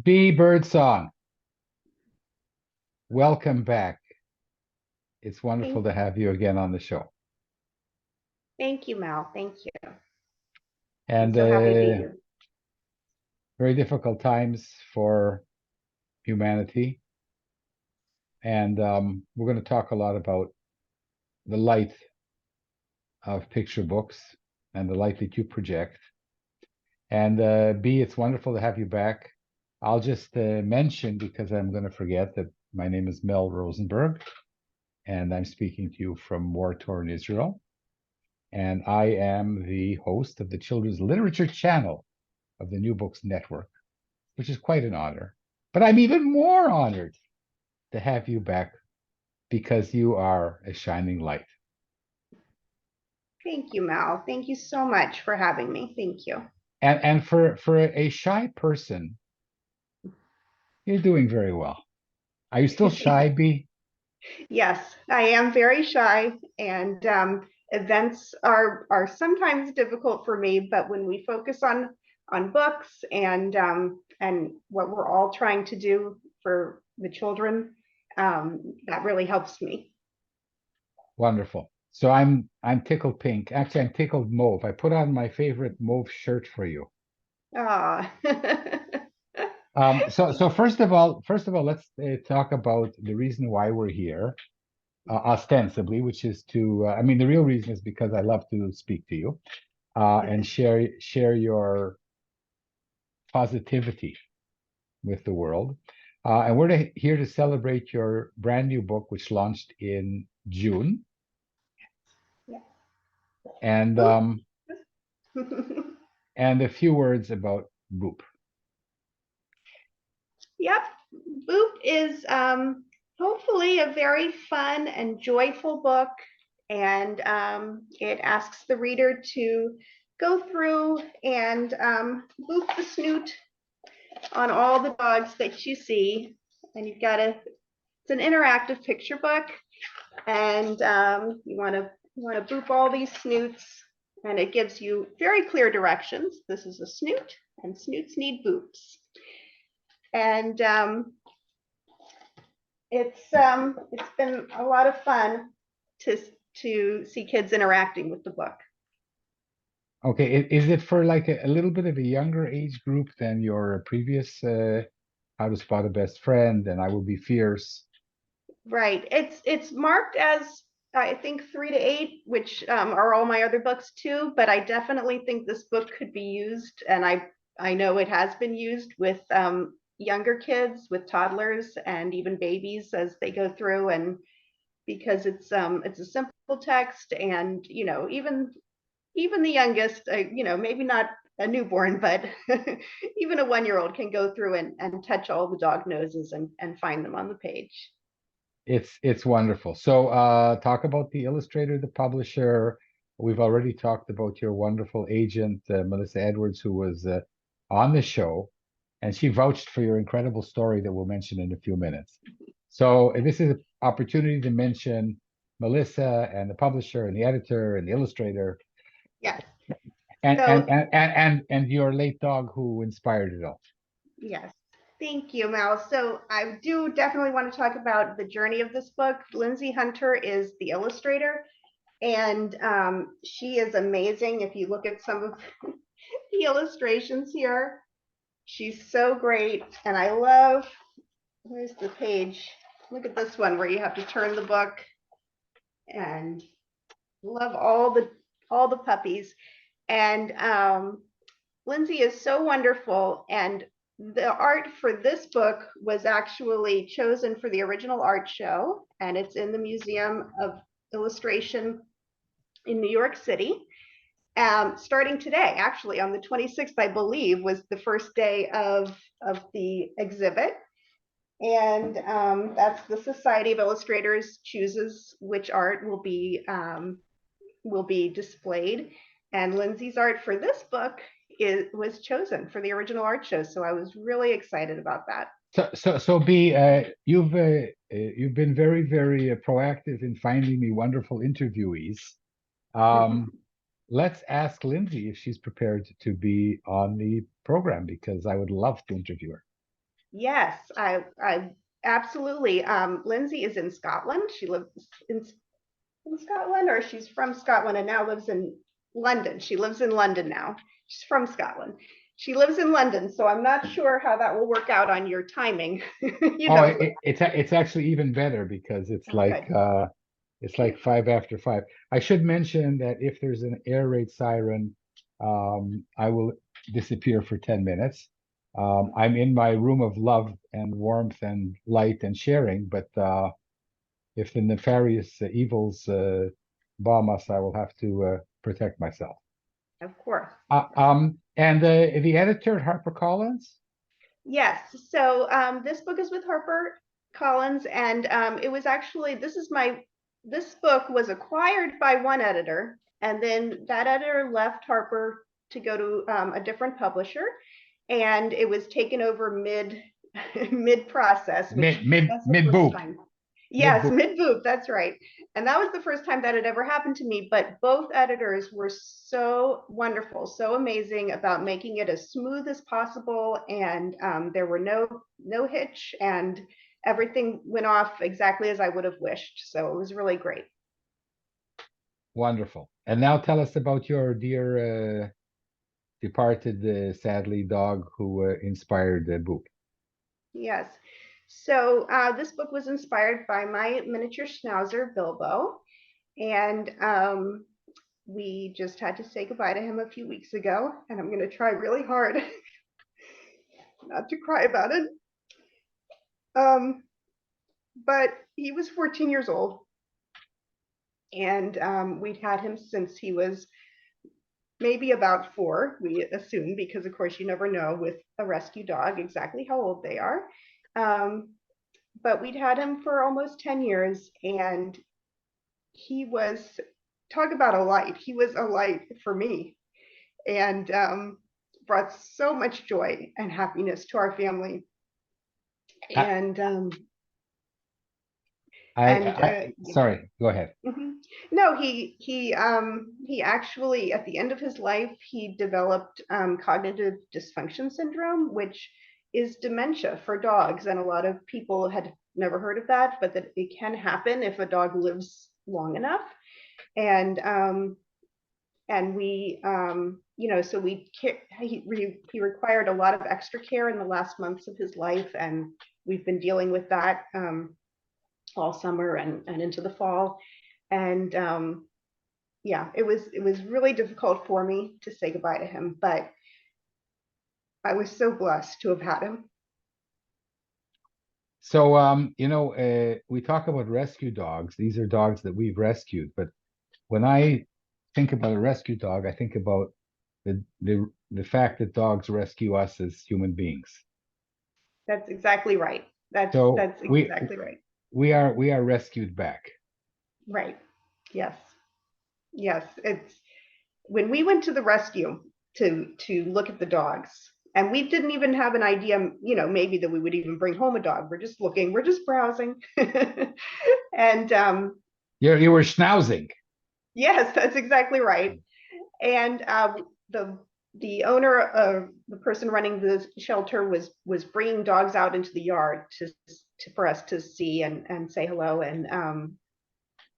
Bea Birdsong, welcome back. It's wonderful Thank, to have you again on the show. thank you, Mal. Thank you. I'm And so happy to be here. very difficult times for humanity. And we're going to talk a lot about the light of picture books and the light that you project. And Bea, it's wonderful to have you back. I'll just mention, because I'm going to forget, that my name is Mel Rosenberg, and I'm speaking to you from war-torn Israel. And I am the host of the Children's Literature Channel of the New Books Network, which is quite an honor. But I'm even more honored to have you back because you are a shining light. Thank you, Mal. Thank you so much for having me. Thank you. And for a shy person, you're doing very well. Are you still shy, Bea? Yes, I am very shy, and events are sometimes difficult for me. But when we focus on books and what we're all trying to do for the children, that really helps me. Wonderful. So I'm tickled pink. Actually, I'm tickled mauve. I put on my favorite mauve shirt for you. Ah, So first of all, let's talk about the reason why we're here, ostensibly, which is to, I mean, the real reason is because I love to speak to you, and share your positivity with the world. And we're here to celebrate your brand new book, which launched in June, yeah. and and a few words about Boop. Yep. Boop is hopefully a very fun and joyful book, and it asks the reader to go through and boop the snoot on all the dogs that you see. And it's an interactive picture book, and you want to boop all these snoots, and it gives you very clear directions. This is a snoot, and snoots need boops. And it's been a lot of fun to to see kids interacting with the book. Okay, is it for like a little bit of a younger age group than your previous How to Spot a Best Friend and I Will Be Fierce? Right. It's marked as I think 3 to 8, which are all my other books too. But I definitely think this book could be used, and I know it has been used with younger kids, with toddlers, and even babies as they go through. And because it's a simple text, and even the youngest, maybe not a newborn, but even a 1 year old can go through and touch all the dog noses and find them on the page. It's wonderful. So talk about the illustrator, the publisher. We've already talked about your wonderful agent, Melissa Edwards, who was on the show, and she vouched for your incredible story that we'll mention in a few minutes. So this is an opportunity to mention Melissa and the publisher and the editor and the illustrator Yes. and and So, and and your late dog who inspired it all. yes. Thank you, Mel. So I do definitely want to talk about the journey of this book. Lindsay Hunter is the illustrator, and she is amazing. If you look at some of the illustrations here, she's so great. And I love, where's the page? Look at this one where you have to turn the book, and love all the puppies. And Lindsay is so wonderful, and the art for this book was actually chosen for the original art show, and it's in the Museum of Illustration in New York City. Starting today, actually on the 26th, I believe, was the first day of the exhibit. And that's the Society of Illustrators chooses which art will be displayed. And Lindsay's art for this book was chosen for the original art show. So I was really excited about that. So Bea, you've been very, very proactive in finding me wonderful interviewees. Um, let's ask Lindsay if she's prepared to be on the program because I would love to interview her. Yes, I absolutely. Lindsay is in Scotland. She lives in Scotland, or she's from Scotland and now lives in London. She lives in London now. She's from Scotland. She lives in London, so I'm not sure how that will work out on your timing. You Oh, know, it's actually even better because oh, good. it's like 5 after 5. I should mention that if there's an air raid siren, I will disappear for 10 minutes. I'm in my room of love and warmth and light and sharing, but if the nefarious evils bomb us, I will have to protect myself. Of course. And the editor at Harper Collins. Yes. So this book is with Harper Collins, and it was actually this book was acquired by one editor, and then that editor left Harper to go to a different publisher, and it was taken over mid process, which that's the Mid first boop. time. Mid Yes, boop. mid boob, that's right. And that was the first time that had ever happened to me. But both editors were so wonderful, so amazing about making it as smooth as possible. And there were no hitch, and everything went off exactly as I would have wished. So it was really great. Wonderful. And now tell us about your dear departed, sadly, dog who inspired the book. Yes. So this book was inspired by my miniature schnauzer, Bilbo. And we just had to say goodbye to him a few weeks ago. And I'm going to try really hard not to cry about it. Um, but he was 14 years old, and we'd had him since he was maybe about 4, we assume, because of course you never know with a rescue dog exactly how old they are. Um, but we'd had him for almost 10 years, and he was, talk about a light. He was a light for me, and brought so much joy and happiness to our family. I, And yeah. Sorry, go ahead. Mhm. No, he actually at the end of his life he developed cognitive dysfunction syndrome, which is dementia for dogs, and a lot of people had never heard of that, but that it can happen if a dog lives long enough. And we so he required a lot of extra care in the last months of his life, and we've been dealing with that all summer and into the fall. And yeah, it was really difficult for me to say goodbye to him, but I was so blessed to have had him. So, we talk about rescue dogs. These are dogs that we've rescued. But when I think about a rescue dog, I think about the fact that dogs rescue us as human beings. That's exactly right. that's So that's exactly right. we are rescued back. Right. Yes. Yes, it's when we went to the rescue to look at the dogs, and we didn't even have an idea, maybe that we would even bring home a dog. We're just looking, we're just browsing. And You were schnauzing. yes, that's exactly right. And the owner of the person running the shelter was bringing dogs out into the yard for us to see and say hello. And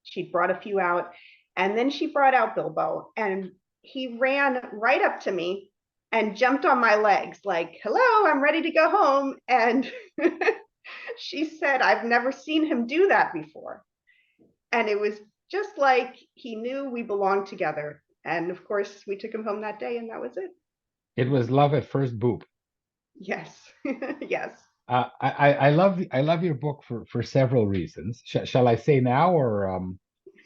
she brought a few out, and then she brought out Bilbo, and he ran right up to me and jumped on my legs like, hello, I'm ready to go home. And she said, I've never seen him do that before. And it was just like he knew we belonged together. And of course, we took him home that day, and that was it. It was love at first boop. Yes. Yes. I love your book for several reasons. Shall I say now or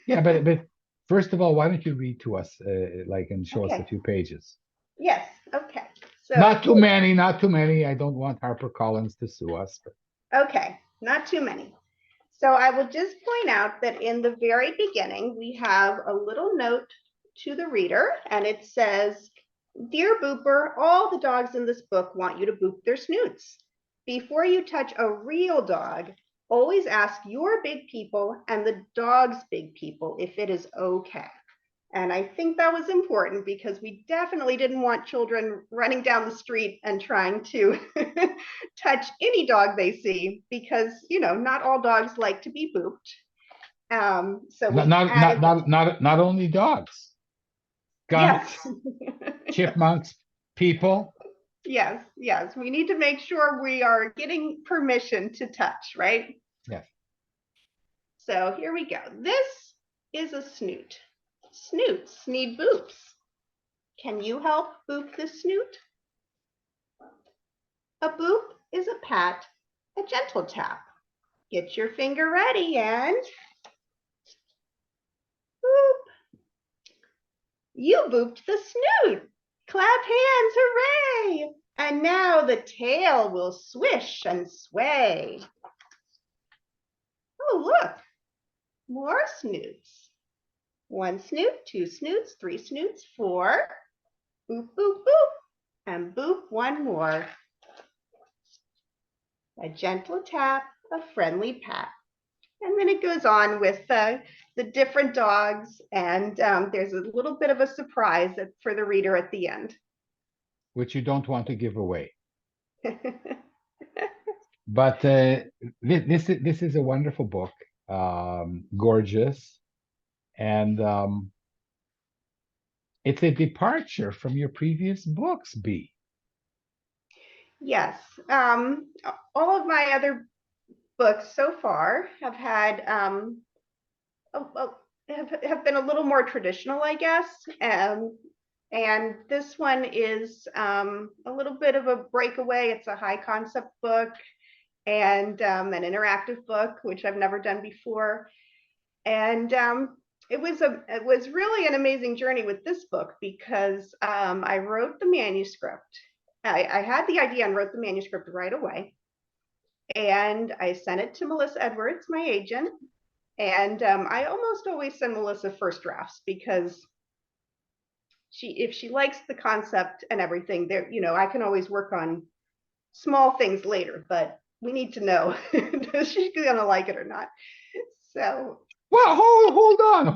yeah, but first of all, why don't you read to us and show us a Okay. few pages? Yes. Okay. Not So, too many, not too many. I don't want Harper Collins to sue us. okay, not too many. So I will just point out that in the very beginning, we have a little note to the reader, and it says, Dear Booper, all the dogs in this book want you to boop their snoots. Before you touch a real dog, always ask your big people and the dog's big people if it is okay. And I think that was important because we definitely didn't want children running down the street and trying to touch any dog they see because, not all dogs like to be booped. So Not we not not added the, not not, not only dogs, yes, skunks, chipmunks, people. yes, yes. We need to make sure we are getting permission to touch, right? Yes. So here we go. This is a snoot. Snoots need boops. Can you help boop the snoot? A boop is a pat, a gentle tap. Get your finger ready and boop. You booped the snoot. Clap hands, hooray! And now the tail will swish and sway. Oh, look, more snoots. One snoot, two snoots, three snoots, four. Boop, boop, boop. And boop one more. A gentle tap, a friendly pat. And then it goes on with the different dogs, and there's a little bit of a surprise for the reader at the end. Which you don't want to give away. But this is a wonderful book, gorgeous, and it's a departure from your previous books, Bea. Yes, all of my other books so far have had have been a little more traditional, I guess. And this one is a little bit of a breakaway. It's a high concept book and an interactive book, which I've never done before. And it was really an amazing journey with this book because I wrote the manuscript. I had the idea and wrote the manuscript right away. And I sent it to Melissa Edwards, my agent. And I almost always send Melissa first drafts because if she likes the concept and everything, there, I can always work on small things later, but we need to know if she's gonna like it or not. So Well, hold on.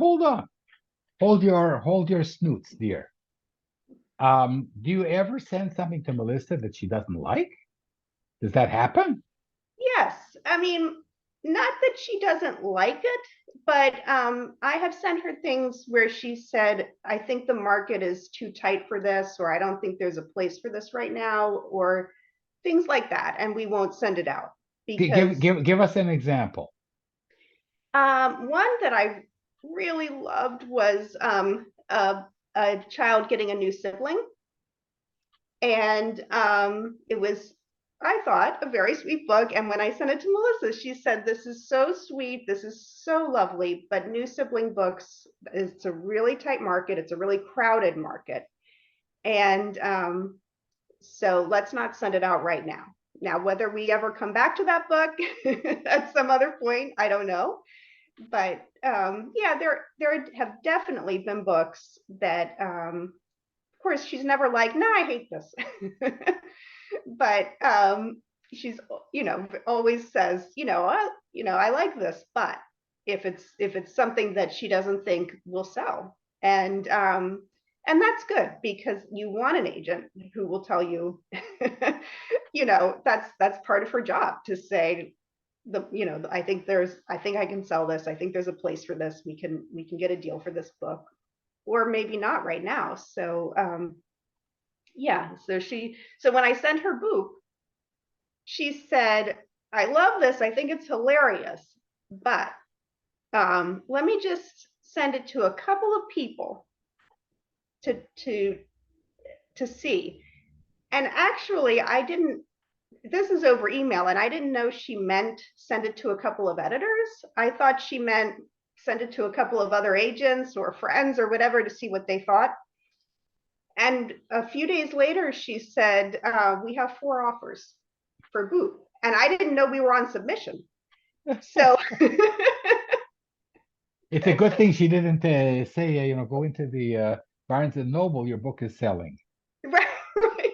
Hold your snoots, dear. Do you ever send something to Melissa that she doesn't like? Does that happen? yes, I mean, not that she doesn't like it, but I have sent her things where she said, I think the market is too tight for this, or I don't think there's a place for this right now, or things like that, and we won't send it out because Give us an example. one that I really loved was a child getting a new sibling. And it was, I thought, a very sweet book. And when I sent it to Melissa, she said, this is so sweet. This is so lovely. But new sibling books, it's a really tight market. It's a really crowded market. And so let's not send it out right now. Now, whether we ever come back to that book at some other point, I don't know. But yeah, there have definitely been books that of course, she's never like, no, I hate this. But she's, always says, I like this, but if it's something that she doesn't think will sell, and that's good because you want an agent who will tell you, that's part of her job to say, I think I can sell this. I think there's a place for this. We can get a deal for this book, or maybe not right now. So yeah, so when I sent her Boop, she said, I love this, I think it's hilarious, but let me just send it to a couple of people to see. And actually, I didn't, this is over email, and I didn't know she meant send it to a couple of editors. I thought she meant send it to a couple of other agents or friends or whatever to see what they thought. And a few days later, she said, we have 4 offers for Boop. And I didn't know we were on submission. So It's a good thing she didn't say, go into the Barnes and Noble, your book is selling. right, right.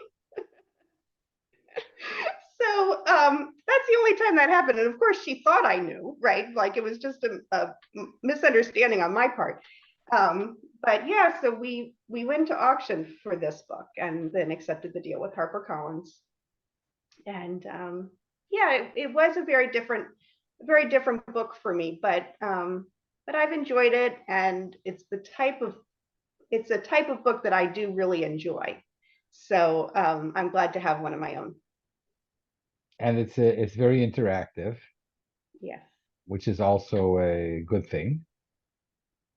So that's the only time that happened. And of course, she thought I knew, right? Like it was just a misunderstanding on my part. But yeah, so we went to auction for this book and then accepted the deal with Harper Collins. And yeah, it was a very different book for me, but I've enjoyed it, and it's a type of book that I do really enjoy. So I'm glad to have one of my own. And it's very interactive, Yes. which is also a good thing.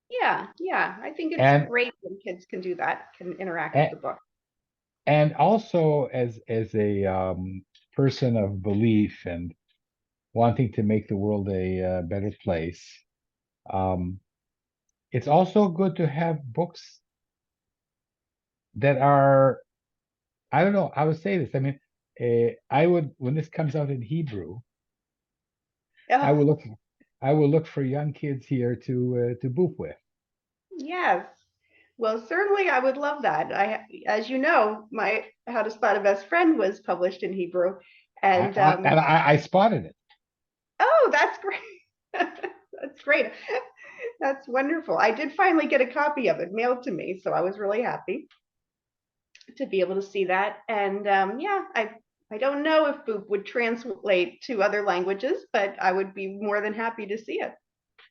Yeah, yeah. I think it's And great when kids can do that, can interact with and, the book. and also as a person of belief and wanting to make the world a better place, um, it's also good to have books that are, I don't know, I would say this. I mean, I would, when this comes out in Hebrew, I Oh, will look I will look for young kids here to boop with. yes. Well, certainly I would love that. As you know, my How to Spot a Best Friend was published in Hebrew. And I spotted it. oh, that's great. That's great. That's wonderful. I did finally get a copy of it mailed to me, so I was really happy to be able to see that. And yeah, I don't know if Boop would translate to other languages, but I would be more than happy to see it.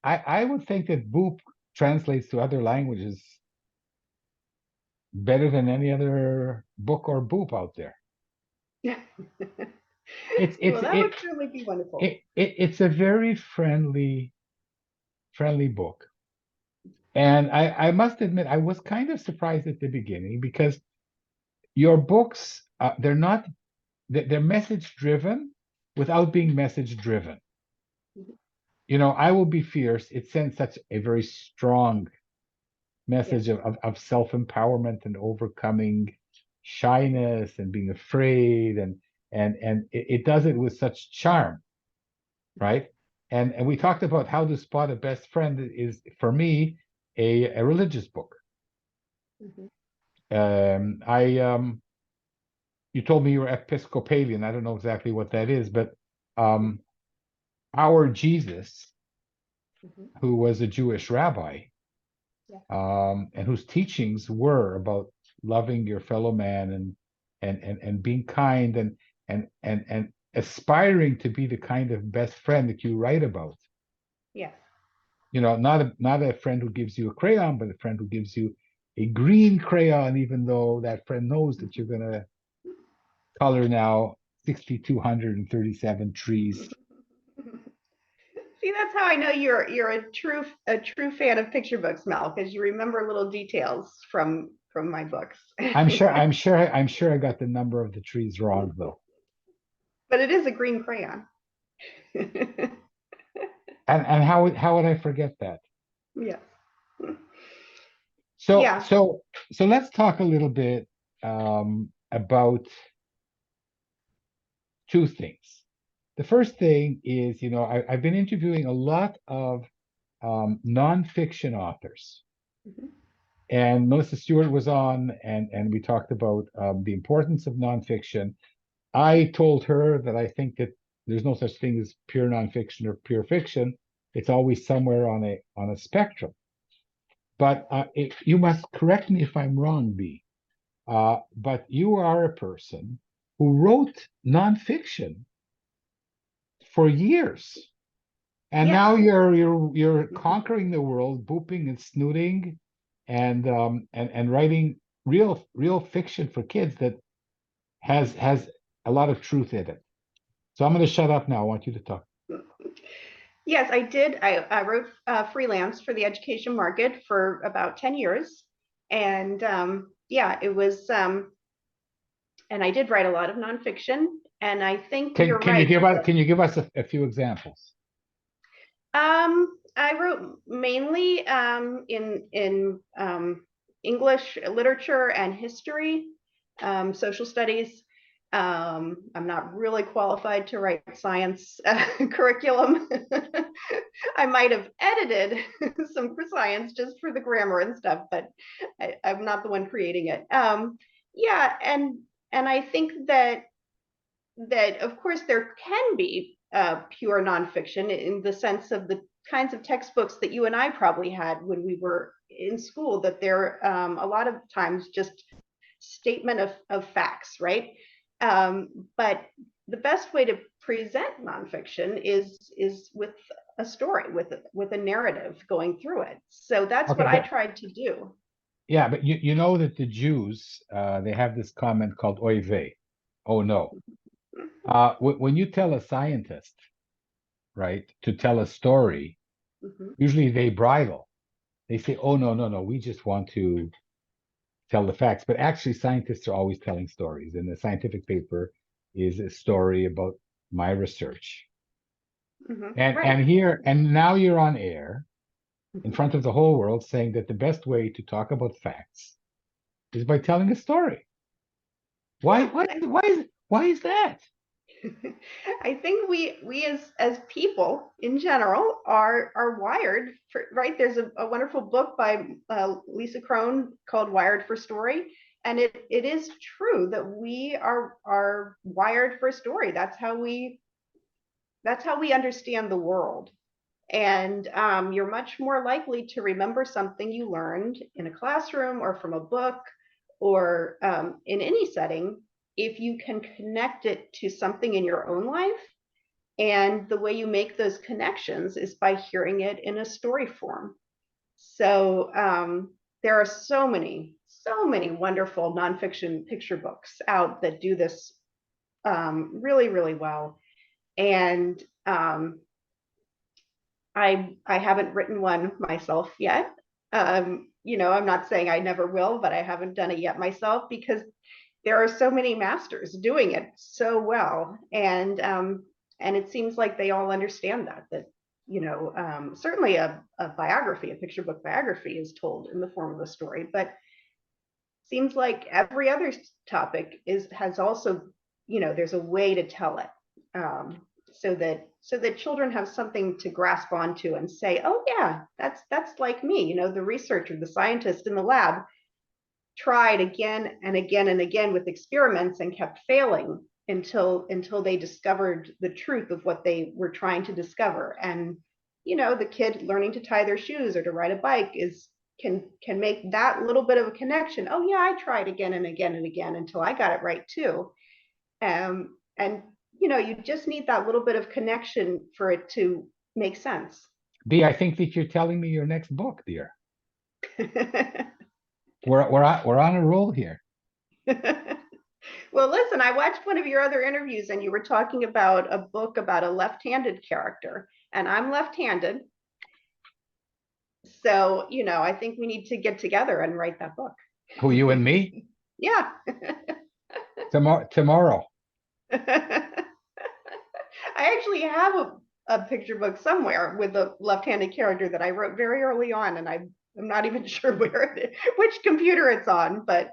I would think that boop translates to other languages better than any other book or boop out there. It's it's Well, that it would certainly be wonderful. it's a very friendly book. And I must admit, I was kind of surprised at the beginning because your books, they're message driven without being message driven. I Will Be Fierce. It sends such a very strong Yes. message of self-empowerment and overcoming shyness and being afraid, and it does it with such charm, right? And we talked about How to Spot a Best Friend is, for me, a religious book. Mhm. I You told me you were Episcopalian. I don't know exactly what that is, but um, our Jesus, Mhm. who was a Jewish rabbi, Yeah. and whose teachings were about loving your fellow man and being kind and aspiring to be the kind of best friend that you write about. Yes. Not a friend who gives you a crayon, but a friend who gives you a green crayon, even though that friend knows that you're gonna color now 6,237 trees. See, that's how I know you're a true fan of picture books, Mel, because you remember little details from my books. I'm sure I got the number of the trees wrong though. But it is a green crayon. And how would I forget that? Yeah. So Yeah. so so let's talk a little bit about two things. The first thing is, I've been interviewing a lot of nonfiction authors, Mhm. and Melissa Stewart was on, and we talked about the importance of nonfiction. I told her that I think that there's no such thing as pure nonfiction or pure fiction. It's always somewhere on a spectrum. But you must correct me if I'm wrong, Bea. But you are a person who wrote nonfiction for years, and Yes. now you're conquering the world, booping and snooting, and writing real fiction for kids that has a lot of truth in it. So I'm going to shut up now. I want you to talk. Yes, I did. I wrote freelance for the education market for about 10 years. And yeah, and I did write a lot of nonfiction. And I think Can you're can you right. give us a few examples? I wrote mainly in English literature and history, social studies. I'm not really qualified to write science curriculum. I might have edited some for science just for the grammar and stuff, but I'm not the one creating it. Yeah, and I think that of course there can be pure nonfiction in the sense of kinds of textbooks that you and I probably had when we were in school, that they're a lot of times just statement of facts, right? But the best way to present nonfiction is with a story, with a narrative going through it. So that's Okay, what I but tried to do. yeah, but you know that the Jews, they have this comment called oy vey, oh no. When you tell a scientist, right, to tell a story, Mhm. usually they bridle. They say, oh no, no, no, we just want to tell the facts. But actually, scientists are always telling stories, and the scientific paper is a story about my research. Right. And now you're on air in Mhm. front of the whole world saying that the best way to talk about facts is by telling a story. Why? Yeah, Why? Why is that? I think we as people in general are wired for, right. There's a wonderful book by Lisa Crone called Wired for Story, and it is true that we are wired for story. That's how we understand the world. And you're much more likely to remember something you learned in a classroom or from a book or in any setting if you can connect it to something in your own life. And the way you make those connections is by hearing it in a story form. So there are so many wonderful nonfiction picture books out that do this really, really well. And I haven't written one myself yet. I'm not saying I never will, but I haven't done it yet myself because there are so many masters doing it so well, and it seems like they all understand that certainly a biography, a picture book biography, is told in the form of a story, but seems like every other topic has also, there's a way to tell it, so that children have something to grasp onto and say, oh yeah, that's like me. The researcher, the scientist in the lab tried again and again and again with experiments and kept failing until they discovered the truth of what they were trying to discover. And the kid learning to tie their shoes or to ride a bike is can make that little bit of a connection. Oh yeah, I tried again and again and again until I got it right too. And you just need that little bit of connection for it to make sense. B, I think that you're telling me your next book, dear. We're on a roll here. Well, listen, I watched one of your other interviews and you were talking about a book about a left-handed character, and I'm left-handed. So, I think we need to get together and write that book. Who, you and me? Yeah. Tomorrow. I actually have a picture book somewhere with a left-handed character that I wrote very early on, and I'm not even sure which computer it's on, but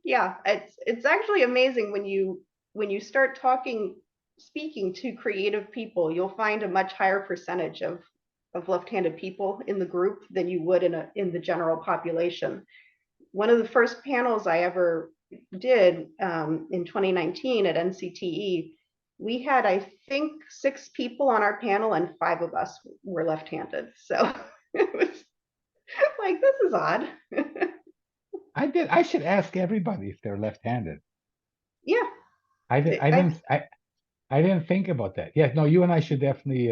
yeah, it's actually amazing when you start speaking to creative people, you'll find a much higher percentage of left-handed people in the group than you would in the general population. One of the first panels I ever did in 2019 at NCTE, we had, I think, 6 people on our panel, and 5 of us were left-handed. So it was like, this is odd. I should ask everybody if they're left-handed. Yeah, I did. I didn't think about that. Yes, no, you and I should definitely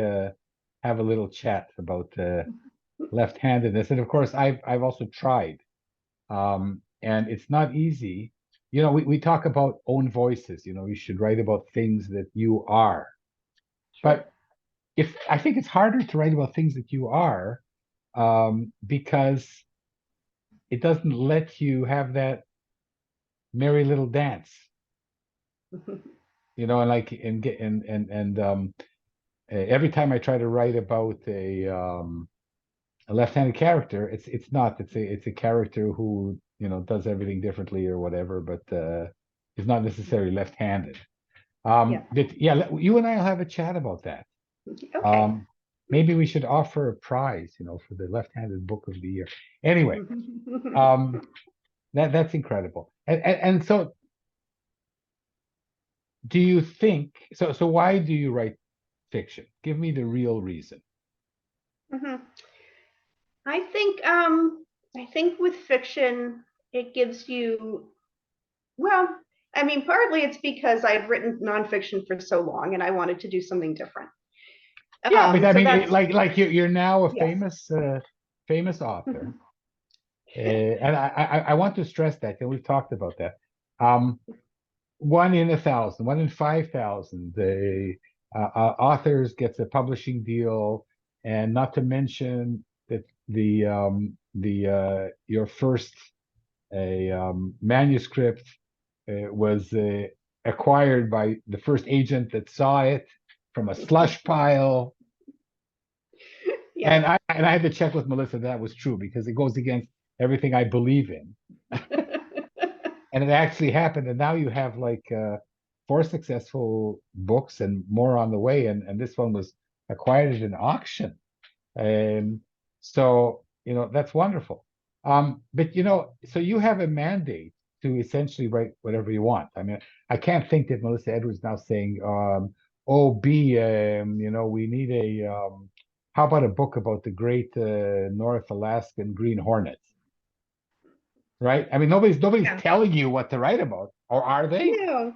have a little chat about left-handedness. And of course, I've also tried. And it's not easy. We talk about own voices. You should write about things that you are. sure. But if I think it's harder to write about things that you are, because it doesn't let you have that merry little dance. And like and get and every time I try to write about a left-handed character, it's not. It's a character who does everything differently or whatever, but is not necessarily left-handed. Yeah. Yeah, you and I'll have a chat about that. Okay. Um, Maybe we should offer a prize, for the left-handed book of the year. Anyway, um, that's incredible. And so, do you think so? So why do you write fiction? Give me the real reason. Mhm. I think with fiction, it gives you, well, I mean, partly it's because I've written nonfiction for so long and I wanted to do something different. Yeah, but I So mean, that's, like you're now a yes. famous author, and I want to stress that, and we've talked about that. Um, 1 in 1,000, 1 in 5,000, the authors gets a publishing deal, and not to mention that the your first manuscript was acquired by the first agent that saw it from a slush pile. Yes. And I had to check with Melissa that was true because it goes against everything I believe in. And it actually happened. And now you have like 4 successful books and more on the way. And this one was acquired at an auction. Um, so, that's wonderful. But so you have a mandate to essentially write whatever you want. I mean, I can't think that Melissa Edwards now saying, oh, B, we need how about a book about the great North Alaskan green hornets, right? I mean, nobody's Yeah. telling you what to write about, or are they? No,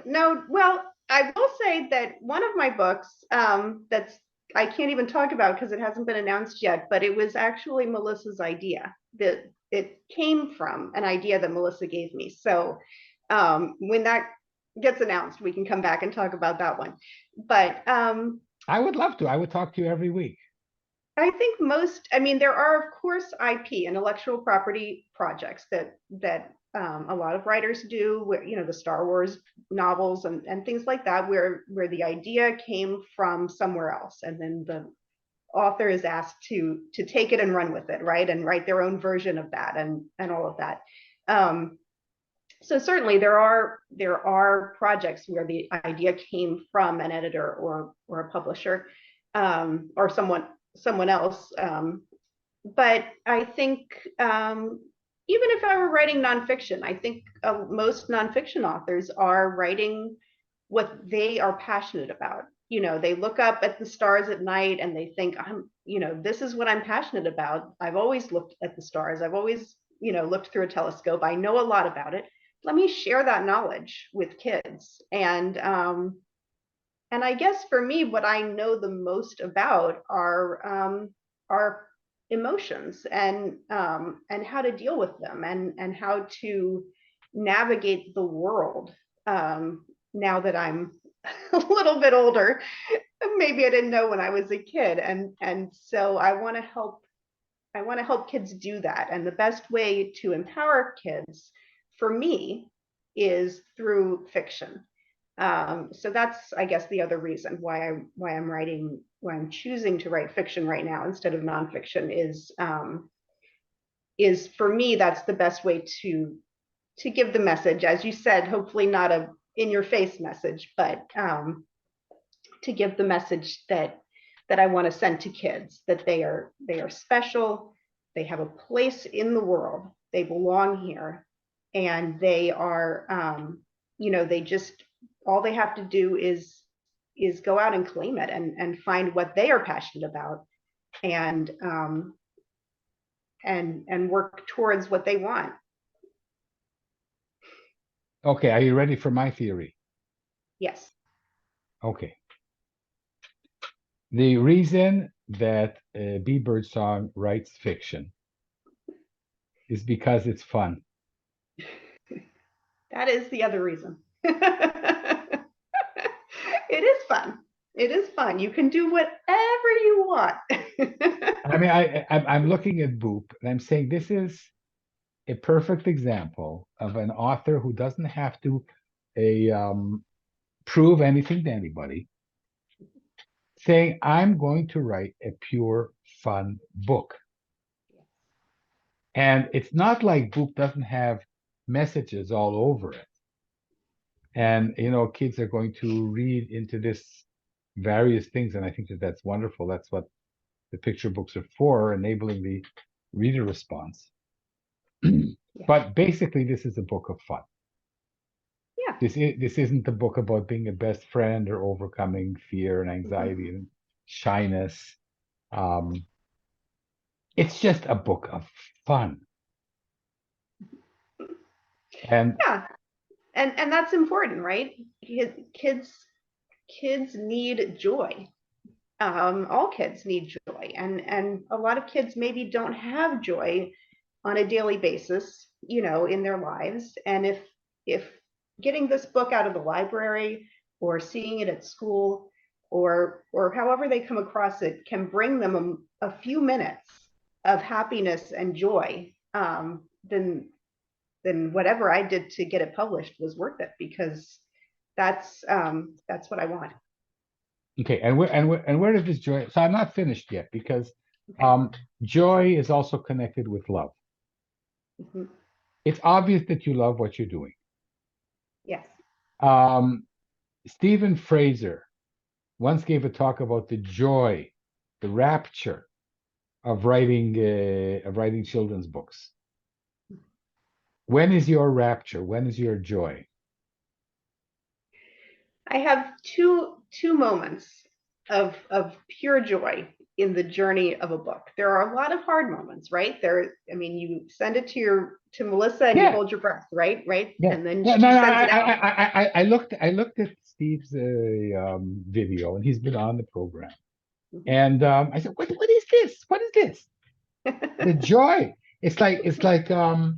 no. Well, I will say that one of my books, that's, I can't even talk about because it hasn't been announced yet, but it was actually Melissa's idea. That it came from an idea that Melissa gave me. So when that gets announced, we can come back and talk about that one. But I would love to. I would talk to you every week. I think most, I mean, there are of course IP, intellectual property projects that a lot of writers do, where, the Star Wars novels and things like that, where the idea came from somewhere else, and then the author is asked to take it and run with it, right, and write their own version of that, and all of that. So certainly there are projects where the idea came from an editor or a publisher, or someone else. But I think, even if I were writing nonfiction, I think most nonfiction authors are writing what they are passionate about. They look up at the stars at night and they think, this is what I'm passionate about. I've always looked at the stars. I've always, looked through a telescope. I know a lot about it. Let me share that knowledge with kids. And I guess for me, what I know the most about are emotions, and how to deal with them, and how to navigate the world. Now that I'm a little bit older, maybe I didn't know when I was a kid, and so I want to help. I want to help kids do that, and the best way to empower kids, for me, is through fiction. So that's, I guess, the other reason why I'm choosing to write fiction right now instead of nonfiction is for me, that's the best way to give the message, as you said, hopefully not a in your face message, but to give the message that I want to send to kids, that they are special, they have a place in the world, they belong here, and they are, they just, all they have to do is go out and claim it, and find what they are passionate about, and and work towards what they want. Okay, are you ready for my theory? Yes. Okay. The reason that Bea Birdsong writes fiction is because it's fun. That is the other reason. It is fun. It is fun. You can do whatever you want. I mean, I'm looking at Boop and I'm saying this is a perfect example of an author who doesn't have to a prove anything to anybody, saying I'm going to write a pure fun book. And it's not like Boop doesn't have messages all over it. And kids are going to read into this various things, and I think that that's wonderful. That's what the picture books are for, enabling the reader response. Yeah. But basically, this is a book of fun. Yeah. This isn't a book about being a best friend or overcoming fear and anxiety and shyness. Um, it's just a book of fun. And Yeah, and that's important, right? Kids need joy. All kids need joy, and a lot of kids maybe don't have joy on a daily basis, in their lives. And if getting this book out of the library or seeing it at school or however they come across it can bring them a few minutes of happiness and joy, then whatever I did to get it published was worth it, because that's what I want. okay, and where does this joy? So I'm not finished yet because Okay. joy is also connected with love. Mhm. It's obvious that you love what you're doing. Yes. Um, Stephen Fraser once gave a talk about the joy, the rapture of writing children's books. When is your rapture? When is your joy? I have two moments of pure joy in the journey of a book. There are a lot of hard moments, right? I mean, you send it to Melissa and you Yeah, hold your breath, right? Right? yeah, And then yeah. No, she no. sends it out. I looked at Steve's video, and he's been on the program. And I said, "What is this? What is this?" The joy. It's like the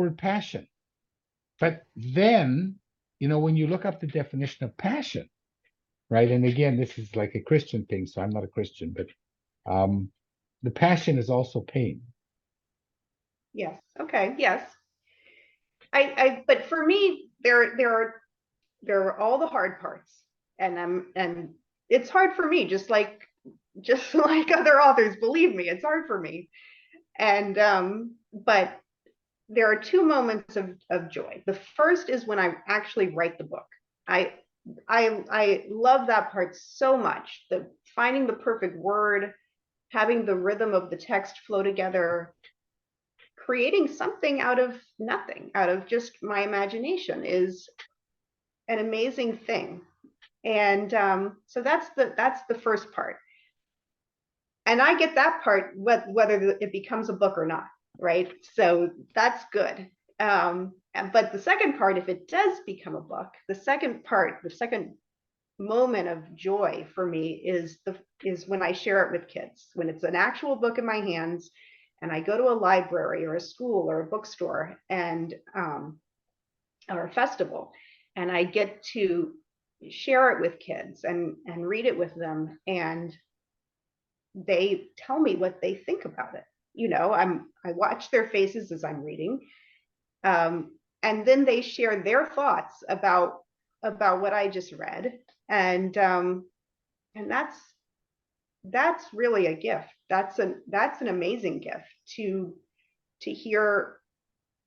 word passion. But then, when you look up the definition of passion, right? And again, this is like a Christian thing, so I'm not a Christian, but um, the passion is also pain. Yes. Okay. Yes. But for me, there are all the hard parts, and it's hard for me, just like other authors. Believe me, it's hard for me. And but there are two moments of joy. The first is when I actually write the book. I I love that part so much. The finding the perfect word, having the rhythm of the text flow together, creating something out of nothing, out of just my imagination, is an amazing thing. And so that's the first part. And I get that part whether it becomes a book or not, right? So that's good. But the second part, if it does become a book, the second moment of joy for me is when I share it with kids, when it's an actual book in my hands, and I go to a library or a school or a bookstore and or a festival, and I get to share it with kids and read it with them, and they tell me what they think about it. I watch their faces as I'm reading, and then they share their thoughts about what I just read, and that's really a gift. That's an amazing gift to hear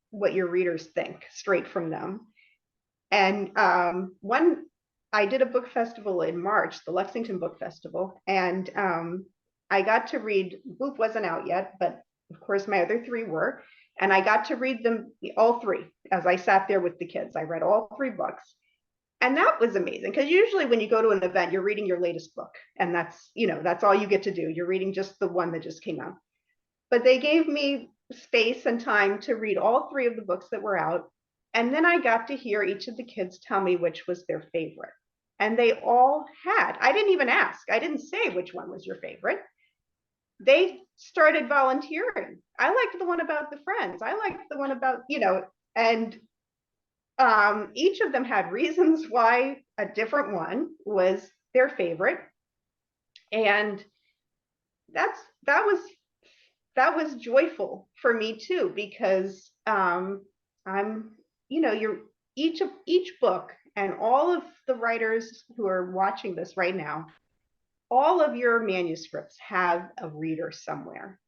what your readers think straight from them. And one, I did a book festival in March, the Lexington Book Festival, and I got to read. Boop wasn't out yet, but of course my other three were, and I got to read them all three as I sat there with the kids. I read all three books, and that was amazing, because usually when you go to an event, you're reading your latest book, and that's all you get to do. You're reading just the one that just came out. But they gave me space and time to read all three of the books that were out. And then I got to hear each of the kids tell me which was their favorite. And they all had. I didn't even ask. I didn't say which one was your favorite. They started volunteering. I liked the one about the friends. I liked the one about, and each of them had reasons why a different one was their favorite. And that's that was joyful for me too, because I'm, you're each book, and all of the writers who are watching this right now, all of your manuscripts have a reader somewhere.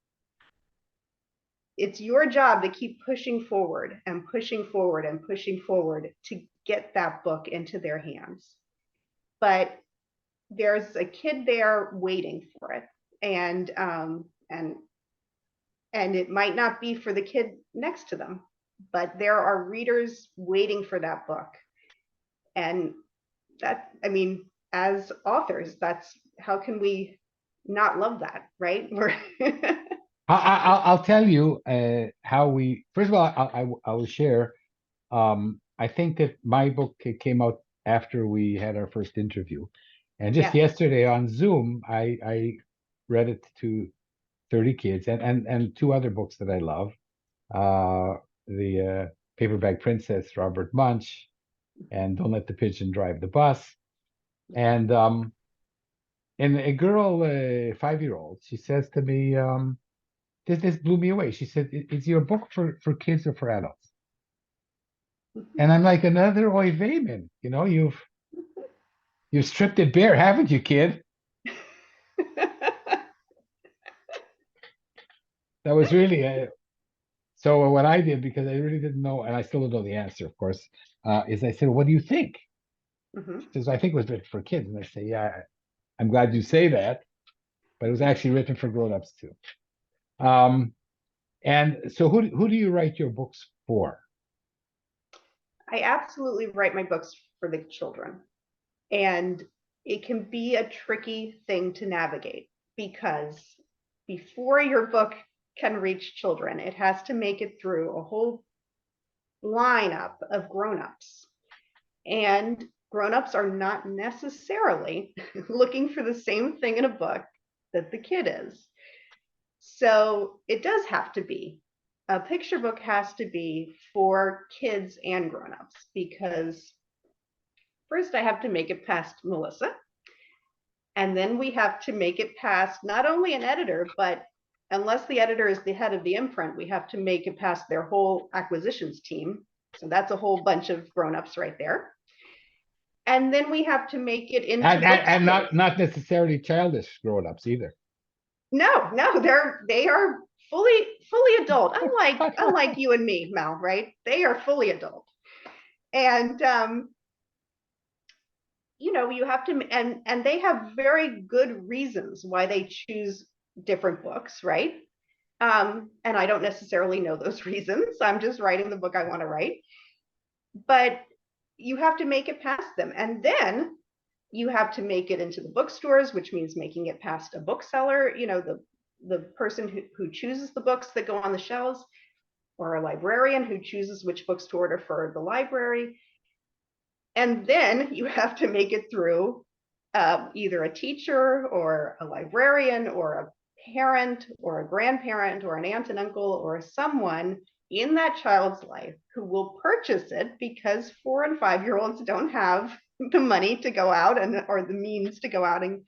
It's your job to keep pushing forward and pushing forward and pushing forward to get that book into their hands. But there's a kid there waiting for it, and and it might not be for the kid next to them, but there are readers waiting for that book. And that, I mean, as authors, how can we not love that, right? I'll tell you how we. First of all, I will share. I think that my book came out after we had our first interview, and just Yes. yesterday on Zoom, I read it to 30 kids and two other books that I love. The Paperback Princess, Robert Munch, and Don't Let the Pigeon Drive the Bus. And a girl, 5-year-old, she says to me, this blew me away. She said, "Is your book for kids or for adults?" And I'm like, another oy veyman. You've stripped it bare, haven't you, kid? That was really so. What I did, because I really didn't know, and I still don't know the answer, of course, is I said, "What do you think?" Mhm. She says, "I think it was written for kids." And I say, "Yeah, I'm glad you say that, but it was actually written for grown-ups too." Um, and so, who do you write your books for? I absolutely write my books for the children. And it can be a tricky thing to navigate because before your book can reach children, it has to make it through a whole lineup of grown-ups. And grown-ups are not necessarily looking for the same thing in a book that the kid is. So it does have to be, a picture book has to be for kids and grown-ups, because first I have to make it past Melissa, and then we have to make it past not only an editor, but unless the editor is the head of the imprint, we have to make it past their whole acquisitions team. So that's a whole bunch of grown-ups right there. And then we have to make it into And bookstores. not necessarily childish grown-ups either. No, they are fully adult. Unlike you and me, Mel, right? They are fully adult. And you have to, and they have very good reasons why they choose different books, right? And I don't necessarily know those reasons. I'm just writing the book I want to write. But you have to make it past them. And then you have to make it into the bookstores, which means making it past a bookseller, the person who chooses the books that go on the shelves, or a librarian who chooses which books to order for the library. And then you have to make it through either a teacher or a librarian or a parent or a grandparent or an aunt and uncle or someone in that child's life who will purchase it, because 4 and 5-year-olds don't have the money to go out or the means to go out and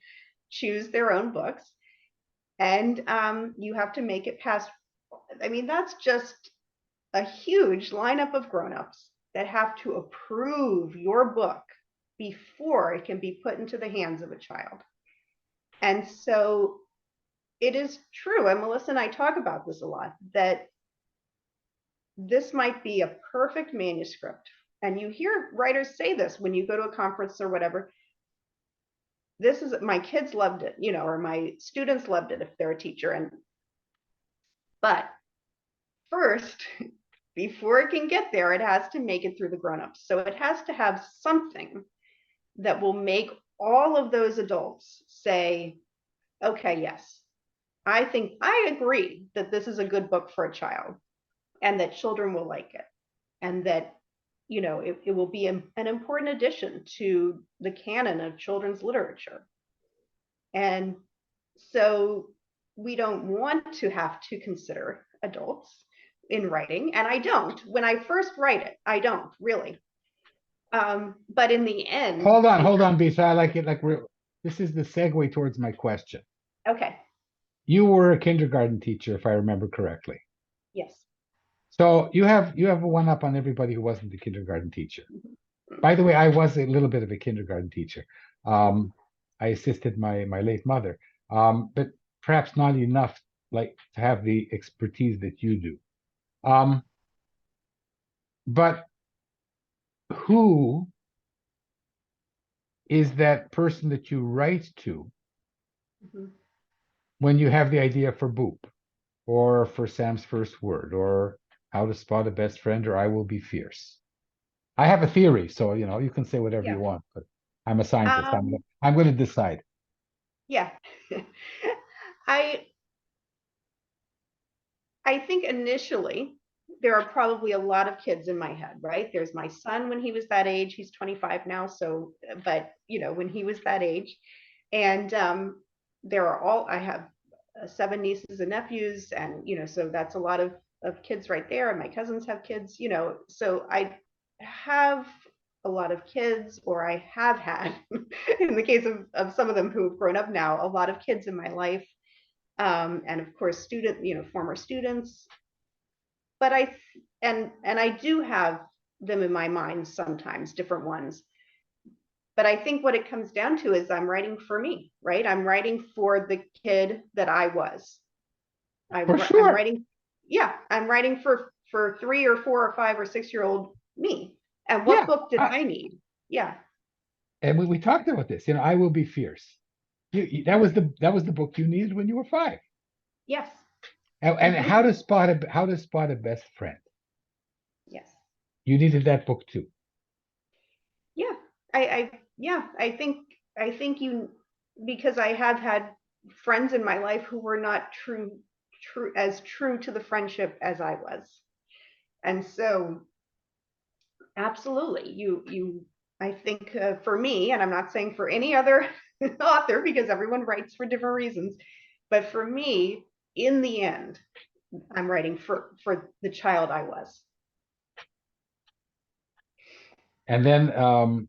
choose their own books. And you have to make it past. I mean, that's just a huge lineup of grown-ups that have to approve your book before it can be put into the hands of a child. And so it is true, and Melissa and I talk about this a lot, that this might be a perfect manuscript. And you hear writers say this when you go to a conference or whatever. This is, my kids loved it, or my students loved it if they're a teacher. But first, before it can get there, it has to make it through the grown-ups. So it has to have something that will make all of those adults say, okay, yes, I agree that this is a good book for a child, and that children will like it, and that it will be an important addition to the canon of children's literature. And so we don't want to have to consider adults in writing, and I don't. When I first write it, I don't really. But in the end, Hold on, Bisa. I like it. This is the segue towards my question. okay, You were a kindergarten teacher, if I remember correctly. yes. So you have a one up on everybody who wasn't a kindergarten teacher. By the way, I was a little bit of a kindergarten teacher. I assisted my late mother, but perhaps not enough like to have the expertise that you do. Um, but who is that person that you write to Mhm. when you have the idea for Boop or for Sam's First Word or How to Spot a Best Friend or I Will Be Fierce? I have a theory, so you can say whatever Yeah. you want, but I'm a scientist. I'm Um, I'm going to decide. Yeah. I I think initially there are probably a lot of kids in my head, right? There's my son when he was that age. He's 25 now, so but when he was that age, and there are I have 7 nieces and nephews, and so that's a lot of kids right there. And my cousins have kids, so I have a lot of kids, or I have had, in the case of some of them who have grown up now, a lot of kids in my life, and of course former students. But I do have them in my mind sometimes, different ones. But I think what it comes down to is I'm writing for me, right? I'm writing for the kid that I was. For I'm sure. writing, yeah, I'm writing for 3 or 4 or 5 or 6 year old me. And what Yeah. book did I need? Yeah. And we talked about this. I Will Be Fierce. That was the book you needed when you were 5. Yes. And how to spot a best friend. Yes. You needed that book too. Yeah. Yeah, I think because I have had friends in my life who were not true to the friendship as I was. And so absolutely, I think, for me, and I'm not saying for any other author, because everyone writes for different reasons, but for me, in the end, I'm writing for the child I was. And then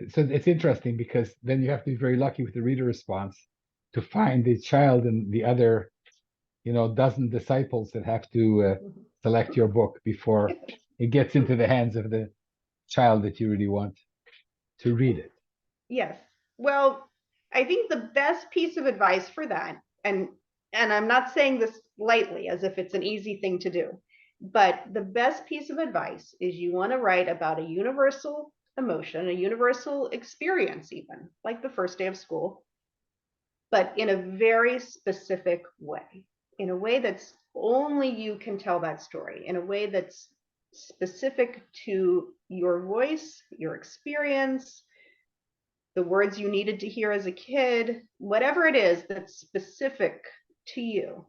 so it's interesting because then you have to be very lucky with the reader response to find the child and the other, dozen disciples that have to select your book before it gets into the hands of the child that you really want to read it. Yes. Well, I think the best piece of advice for that, and I'm not saying this lightly as if it's an easy thing to do, but the best piece of advice is you want to write about a universal emotion, a universal experience, even like the first day of school, but in a very specific way, in a way that's only you can tell that story, in a way that's specific to your voice, your experience, the words you needed to hear as a kid, whatever it is that's specific to you.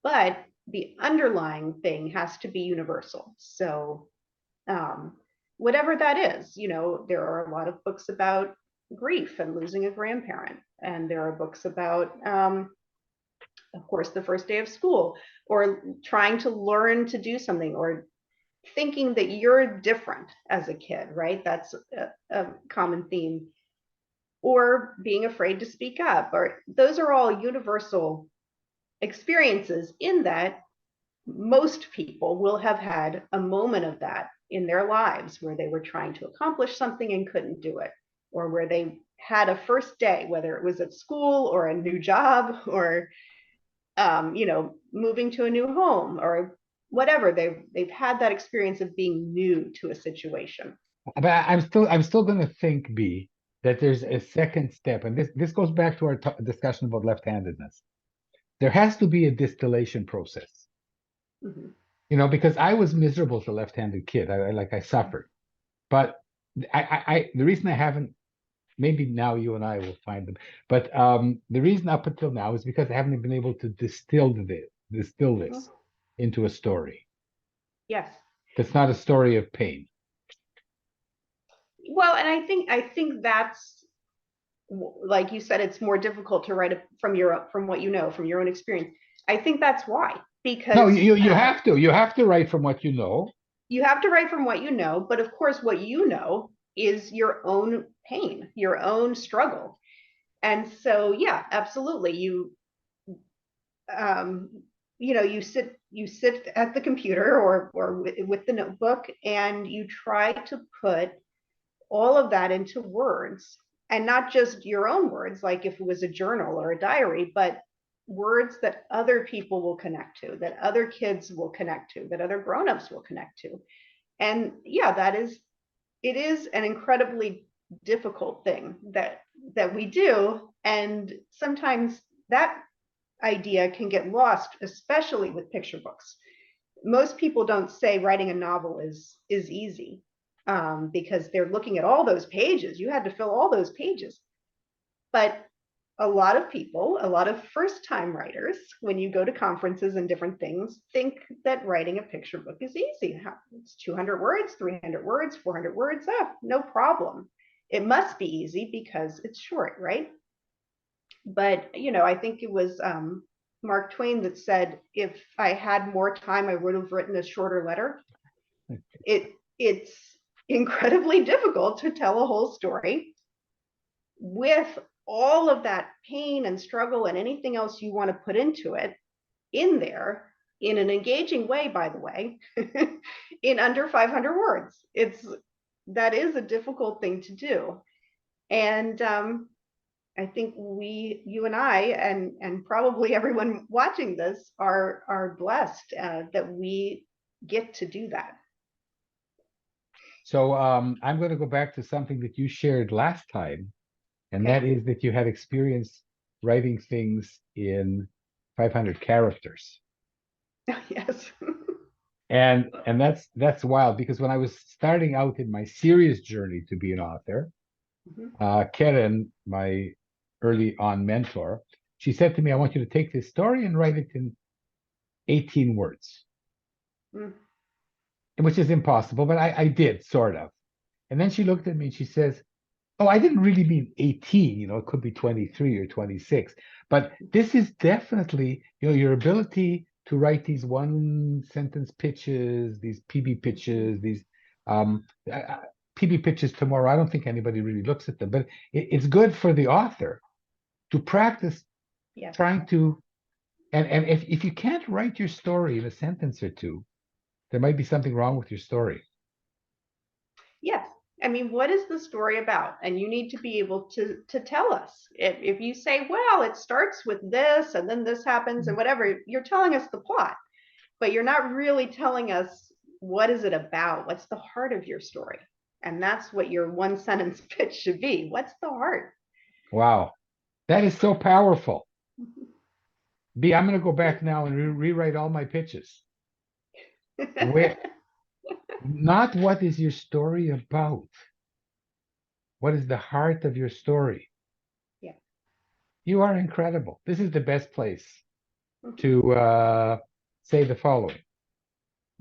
But the underlying thing has to be universal. So, um, whatever that is, there are a lot of books about grief and losing a grandparent. And there are books about, of course, the first day of school, or trying to learn to do something, or thinking that you're different as a kid, right? That's a common theme, or being afraid to speak up, or those are all universal experiences, in that most people will have had a moment of that in their lives where they were trying to accomplish something and couldn't do it, or where they had a first day, whether it was at school or a new job, or moving to a new home, or whatever. They've had that experience of being new to a situation. But I'm still going to think, B, that there's a second step, and this goes back to our discussion about left-handedness. There has to be a distillation process, Mhm. because I was miserable as a left-handed kid. I suffered, but the reason I haven't, maybe now you and I will find them, but the reason up until now is because I haven't been able to distill this into a story. Yes. That's not a story of pain. Well, and I think that's, like you said, it's more difficult to write from what from your own experience. I think that's why, No, because you have to write from what you know. you have to write from what you know, but of course what you know is your own pain, your own struggle. And so, yeah, absolutely, um you sit at the computer, or with the notebook, and you try to put all of that into words, and not just your own words, like if it was a journal or a diary, but words that other people will connect to, that other kids will connect to, that other grown-ups will connect to. And yeah, it is an incredibly difficult thing that we do. And sometimes that idea can get lost, especially with picture books. Most people don't say writing a novel is easy, because they're looking at all those pages. You had to fill all those pages, but a lot of people, a lot of first-time writers, when you go to conferences and different things, think that writing a picture book is easy. It's 200 words, 300 words, 400 words, no problem. It must be easy because it's short, right? But, I think it was Mark Twain that said, if I had more time, I would have written a shorter letter. It's incredibly difficult to tell a whole story with all of that pain and struggle and anything else you want to put into it in there in an engaging way, by the way, in under 500 words. That is a difficult thing to do. And I think you and I, and probably everyone watching this are blessed that we get to do that. So I'm going to go back to something that you shared last time, and that is that you had experience writing things in 500 characters. Yes. And that's wild, because when I was starting out in my serious journey to be an author, Karen, my early on mentor, she said to me, I want you to take this story and write it in 18 words, which is impossible, but I did, sort of. And then she looked at me and she says, oh, I didn't really mean 18, it could be 23 or 26, but this is definitely, your ability to write these one sentence pitches, these PB pitches, these PB pitches tomorrow. I don't think anybody really looks at them, but it's good for the author to practice trying to, and if you can't write your story in a sentence or two, there might be something wrong with your story. Yes. I mean, what is the story about? And you need to be able to tell us. If you say, well, it starts with this and then this happens and whatever, you're telling us the plot, but you're not really telling us what is it about? What's the heart of your story? And that's what your one sentence pitch should be. What's the heart? Wow. That is so powerful. Bea, I'm going to go back now and rewrite all my pitches. Not what is your story about? What is the heart of your story? Yeah. You are incredible. This is the best place to say the following.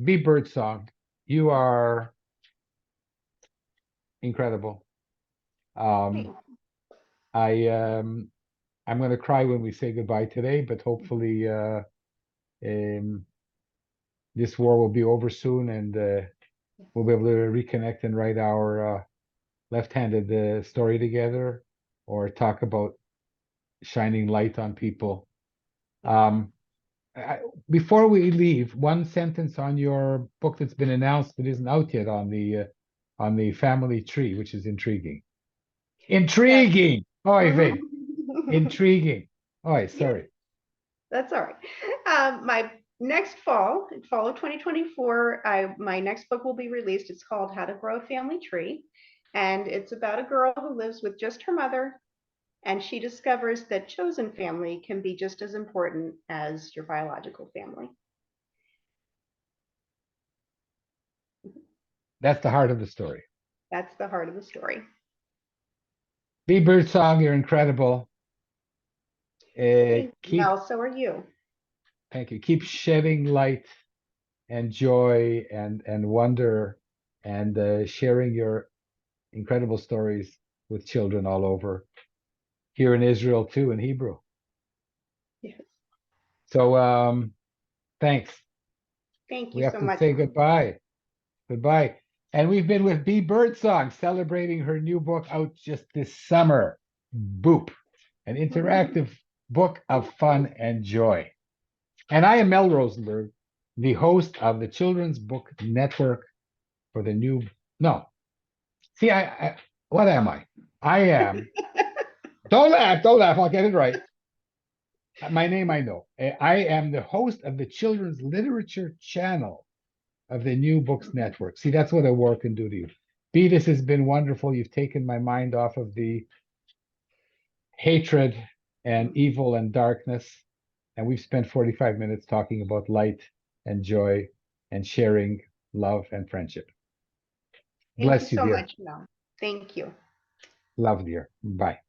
Bea Birdsong, you are incredible. I'm going to cry when we say goodbye today, but hopefully this war will be over soon, and we'll be able to reconnect and write our left-handed story together, or talk about shining light on people. Before we leave, one sentence on your book that's been announced that isn't out yet, on the family tree, which is intriguing. Intriguing. Oh, intriguing. Oh, sorry. That's all right. My next fall of 2024, my next book will be released. It's called How to Grow a Family Tree. And it's about a girl who lives with just her mother. And she discovers that chosen family can be just as important as your biological family. That's the heart of the story. That's the heart of the story. Bea Birdsong, you're incredible. Mel, so are you. Thank you. Keep shedding light and joy and wonder, and sharing your incredible stories with children all over, here in Israel too, in Hebrew. Yes. So thanks. Thank you so much. We have to say goodbye. Goodbye. And we've been with Bea Birdsong, celebrating her new book out just this summer, Boop, an interactive book of fun and joy. And I am Mel Rosenberg, the host of the Children's Book Network for the new, no. See, what am I? I am, don't laugh, I'll get it right. My name, I know. I am the host of the Children's Literature Channel of the New Books Network. See, that's what a war can do to you. Bea, this has been wonderful. You've taken my mind off of the hatred and evil and darkness. And we've spent 45 minutes talking about light and joy and sharing love and friendship. Bless you, dear. Thank you so much, Mel. Thank you. Love, dear. Bye.